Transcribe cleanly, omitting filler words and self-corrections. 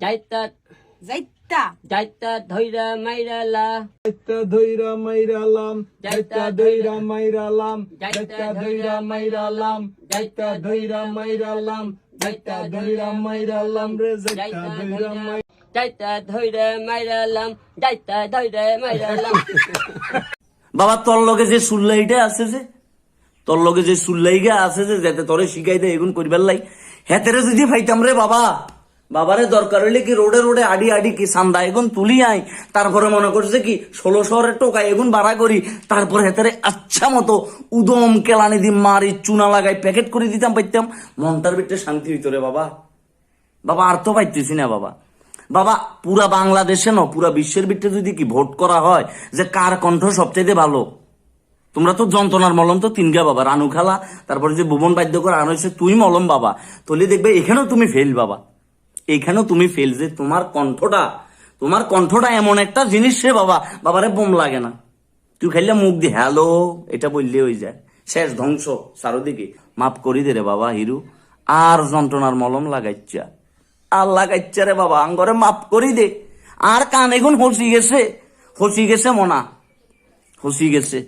যাইতা যাইতা যাইতা ধইরা মাইরালা যাইতা ধইরা মাইরালাম, যাইতা ধইরা মাইরালাম, যাইতা ধইরা মাইরালাম, যাইতা ধইরা মাইরালাম, যাইতা ধইরা মাইরালাম রে, যাইতা ধইরা মাই যাইতা ধইরা মাইরালাম, যাইতা ধইরা মাইরালাম। বাবা তোর লগে যে সুল্লাইটা আছে যে, তোর লগে যে সুল্লাইগা আছে যে, যাতে তোরে শিখাই দেয় এগুন করিবার লাই, হেতেরে যদি ফাইতাম রে বাবা, বাবারে দরকার হইলে কি রোডে রোডে আডি আডি কি সান্দা এগুন তুলি আই, তারপরে মনে করছে কি 1600 টোকা এগুন ভাড়া করি, তারপরে হেতারে আচ্ছা মতো উদম কেলানি দি মারি চুনা লাগাই প্যাকেট করে দিতাম, পাইতাম মনটার ভিতরে শান্তি হইতো রে বাবা। বাবা আর তো পাইতেছি না বাবা। বাবা পুরা বাংলাদেশে না পুরা বিশ্বের ভিতরে যদি কি ভোট করা হয় যে কার কণ্ঠ সবচেয়ে ভালো, তোমরা তো যন্ত্রণার মলম তো তিনগা বাবা, রানু খালা, তারপরে যে ভুবন বাদ্যকর আর হয়েছে তুই মলম বাবা, তাহলে দেখবে এখানেও তুমি ফেল বাবা, এখানেও তুমি ফেল, যে তোমার কণ্ঠটা এমন একটা জিনিস রে বাবা, বাবারে বোম লাগে না, তুই খাইলে মুখ দিয়ে হ্যালো এটা বললে হয়ে যায়, শেষ ধ্বংস চারোদিকে। মাফ করি দে রে বাবা হিরু, আর যন্ত্রণার মলম লাগাইচ্ছা, আর লাগাইচ্ছা রে বাবা, আঙ্গরে মাফ করি দে, আর কান এখন হসি গেছে মনা, হসি গেছে।